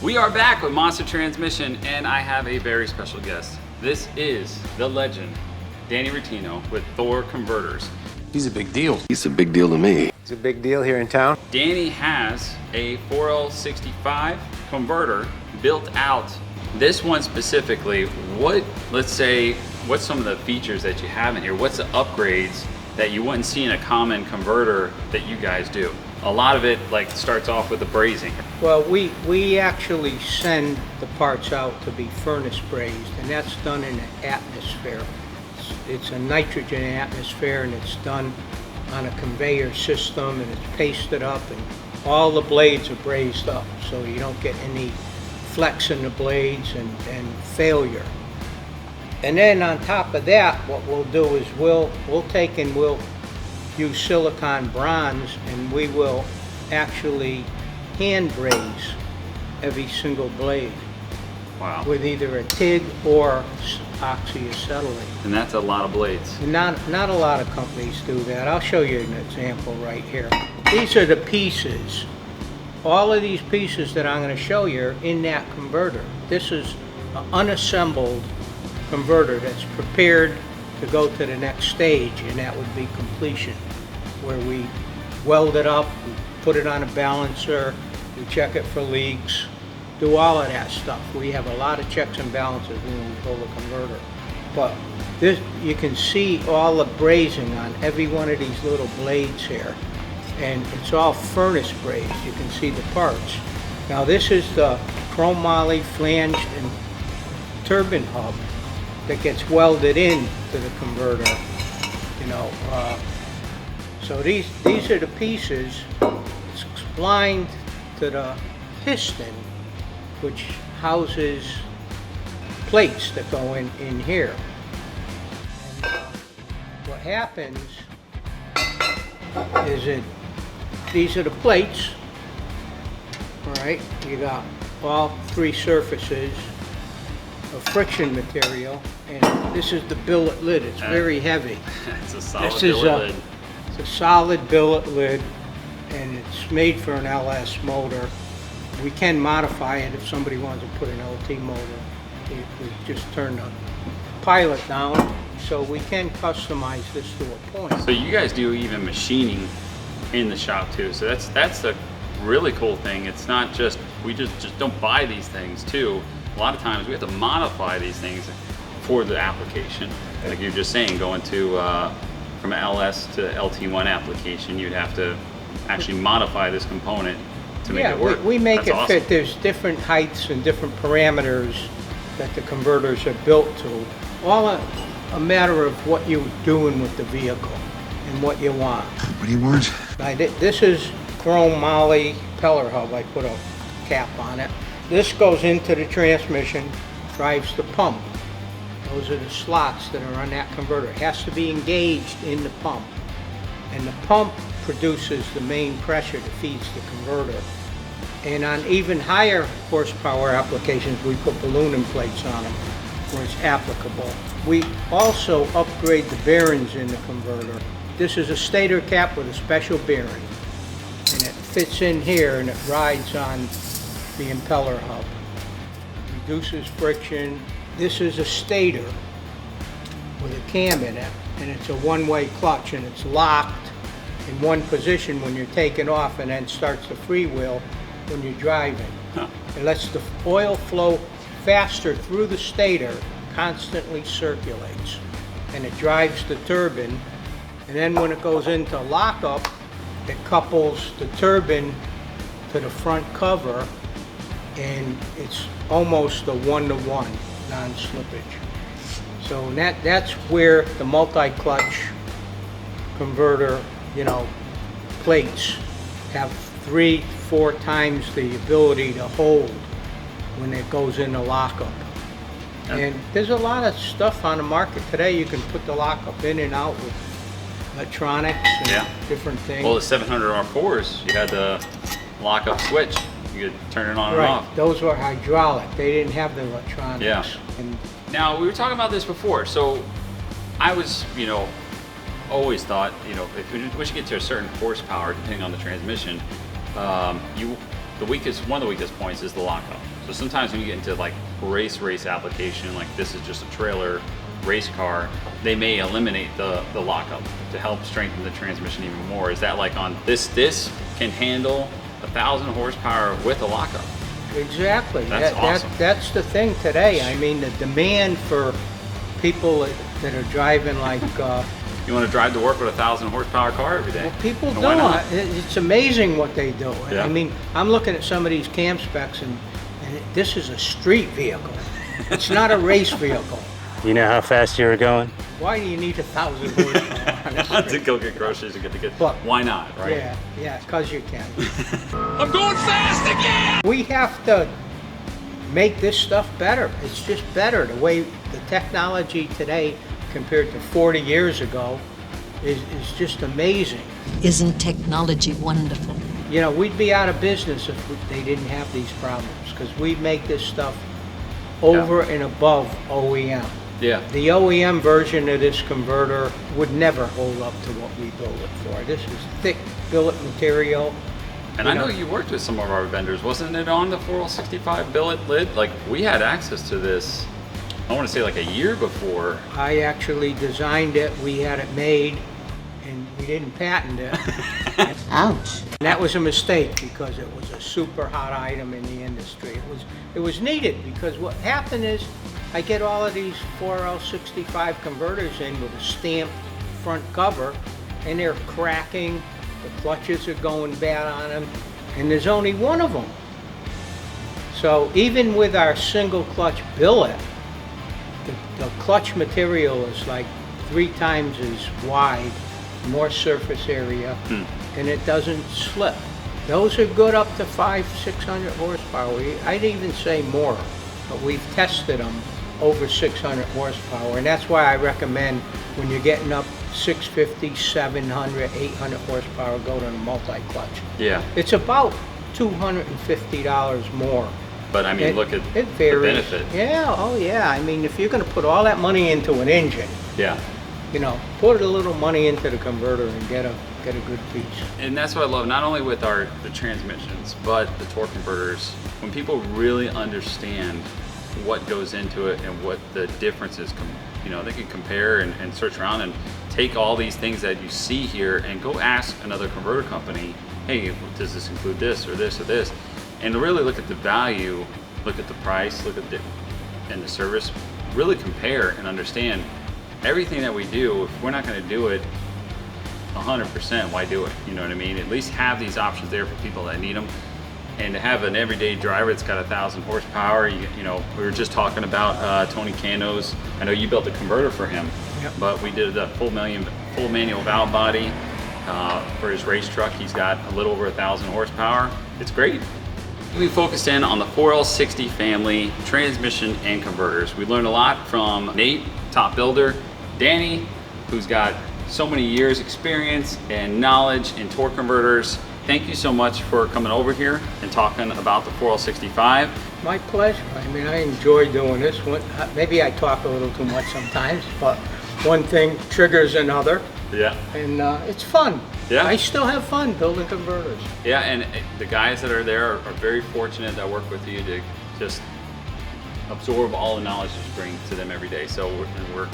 We are back with Monster Transmission, and I have a very special guest. This is the legend, Danny Rottino with Thor Converters. He's a big deal. He's a big deal to me. He's a big deal here in town. Danny has a 4L65 converter built out. This one specifically, what's some of the features that you have in here? What's the upgrades that you wouldn't see in a common converter that you guys do? A lot of it starts off with the brazing. Well, we actually send the parts out to be furnace brazed, and that's done in an atmosphere. It's a nitrogen atmosphere, and it's done on a conveyor system, and it's pasted up, and all the blades are brazed up, so you don't get any flex in the blades and failure. And then on top of that, what we'll do is we'll use silicon bronze, and we will actually hand braze every single blade. Wow. With either a TIG or oxyacetylene. And that's a lot of blades. Not a lot of companies do that. I'll show you an example right here. These are the pieces. All of these pieces that I'm going to show you are in that converter. This is an unassembled converter that's prepared to go to the next stage, and that would be completion, where we weld it up, we put it on a balancer, we check it for leaks, do all of that stuff. We have a lot of checks and balances when we build a converter. But this, you can see all the brazing on every one of these little blades here, and it's all furnace brazed. You can see the parts. Now this is the chrome moly flanged and turbine hub that gets welded in to the converter, so these are the pieces splined to the piston, which houses plates that go in here. And what happens is that these are the plates. All right, you got all three surfaces of friction material, and this is the billet lid. It's very heavy. It's a solid billet lid. It's a solid billet lid, and it's made for an LS motor. We can modify it if somebody wants to put an LT motor. We just turn the pilot down, so we can customize this to a point. So you guys do even machining in the shop too. So that's the really cool thing. It's not just, we just don't buy these things too. A lot of times we have to modify these things for the application. Like you're just saying, going to from an LS to LT1 application, you'd have to actually modify this component to make it work. We make That's it awesome. fit. There's different heights and different parameters that the converters are built to. All a matter of what you're doing with the vehicle and what you want. What do you want? This is chrome moly peller hub. I put a cap on it. This goes into the transmission, drives the pump. Those are the slots that are on that converter. It has to be engaged in the pump. And the pump produces the main pressure that feeds the converter. And on even higher horsepower applications, we put balloon plates on them where it's applicable. We also upgrade the bearings in the converter. This is a stator cap with a special bearing. And it fits in here and it rides on the impeller hub. Reduces friction. This is a stator with a cam in it, and it's a one-way clutch, and it's locked in one position when you're taking off, and then starts the freewheel when you're driving. It lets the oil flow faster through the stator, constantly circulates, and it drives the turbine. And then when it goes into lockup, it couples the turbine to the front cover, and it's almost a one-to-one non-slippage. So that's where the multi-clutch converter, plates have 3-4 times the ability to hold when it goes into lockup. And there's a lot of stuff on the market today. You can put the lockup in and out with electronics and different things. Well, the 700 R4s, you had the lockup switch. You could turn it on and off. Those were hydraulic. They didn't have the electronics. Yeah. And now, we were talking about this before. So I was, always thought, if we should get to a certain horsepower, depending on the transmission, you one of the weakest points is the lockup. So sometimes when you get into like race application, like this is just a trailer race car, they may eliminate the lockup to help strengthen the transmission even more. Is that like on this can handle 1,000 horsepower with a lockup? Exactly. That's awesome. That's the thing today. I mean, the demand for people that are driving like You want to drive to work with a 1,000 horsepower car every day? well, people And do. why not? It's amazing what they do. Yeah. I mean, I'm looking at some of these cam specs, and this is a street vehicle. It's not a race vehicle. You know how fast you were going? Why do you need 1,000 horsepower on a To street? go get groceries and get the good. But- Why not, right? Yeah, because you can. I'm going fast again! We have to make this stuff better. It's just better. The way the technology today compared to 40 years ago is just amazing. Isn't technology wonderful? You know, we'd be out of business if they didn't have these problems, because we make this stuff over and above OEM. Yeah. The OEM version of this converter would never hold up to what we build it for. This is thick billet material. And I know you worked with some of our vendors. Wasn't it on the 4065 billet lid? Like, we had access to this, I want to say like a year before. I actually designed it, we had it made, and we didn't patent it. Ouch. And that was a mistake, because it was a super hot item in the industry. It was needed, because what happened is I get all of these 4L65 converters in with a stamped front cover, and they're cracking, the clutches are going bad on them, and there's only one of them. So even with our single clutch billet, the clutch material is like 3 times as wide, more surface area, and it doesn't slip. Those are good up to 500-600 horsepower. I'd even say more, but we've tested them over 600 horsepower, and that's why I recommend when you're getting up 650, 700, 800 horsepower, go to the multi-clutch. Yeah. It's about $250 more. But I mean, look at it varies. the benefit. Yeah, oh yeah. I mean, if you're going to put all that money into an engine, Yeah. you know, put a little money into the converter and get a good piece. And that's what I love, not only with the transmissions, but the torque converters. When people really understand what goes into it and what the differences, you know, they can compare and search around and take all these things that you see here and go ask another converter company, hey, does this include this or this or this? And really look at the value, look at the price, look at and the service, really compare and understand everything that we do. If we're not going to do it 100%, why do it? You know what I mean? At least have these options there for people that need them. And to have an everyday driver that's got 1,000 horsepower, you know, we were just talking about Tony Cano's. I know you built a converter for him, Yep. but we did a full manual valve body for his race truck. He's got a little over 1,000 horsepower. It's great. We focused in on the 4L60 family transmission and converters. We learned a lot from Nate, top builder, Danny, who's got so many years experience and knowledge in torque converters. Thank you so much for coming over here and talking about the 4L65. My pleasure. I mean, I enjoy doing this. Maybe I talk a little too much sometimes, but one thing triggers another, Yeah. and it's fun. Yeah. I still have fun building converters. Yeah, and the guys that are there are very fortunate that work with you to just absorb all the knowledge you bring to them every day. So we're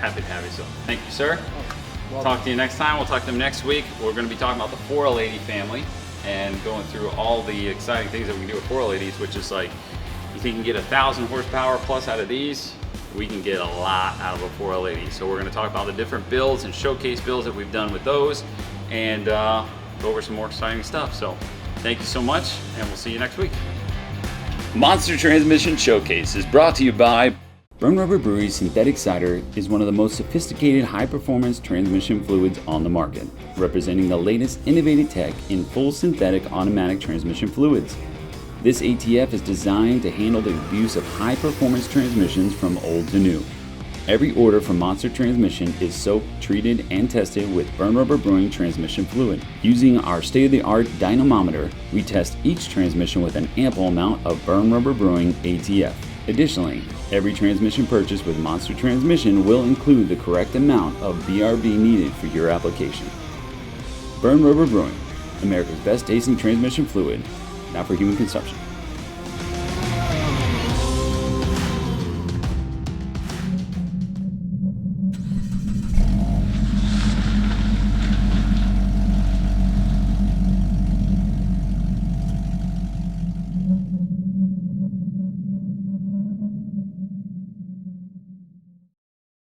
happy to have you. So thank you, sir. Well, Talk to you next time. We'll talk to them next week. We're going to be talking about the 4L80 family and going through all the exciting things that we can do with 4L80s, which is like, if you can get 1,000 horsepower plus out of these, we can get a lot out of a 4L80. So we're going to talk about the different builds and showcase builds that we've done with those, and go over some more exciting stuff. So thank you so much, and we'll see you next week. Monster Transmission Showcase is brought to you by Burn Rubber Brewery's synthetic cider is one of the most sophisticated high-performance transmission fluids on the market, representing the latest innovative tech in full synthetic automatic transmission fluids. This ATF is designed to handle the abuse of high-performance transmissions from old to new. Every order from Monster Transmission is soaked, treated, and tested with Burn Rubber Brewing transmission fluid. Using our state-of-the-art dynamometer, we test each transmission with an ample amount of Burn Rubber Brewing ATF. Additionally, every transmission purchased with Monster Transmission will include the correct amount of BRB needed for your application. Burn Rubber Brewing, America's best tasting transmission fluid. not for human consumption.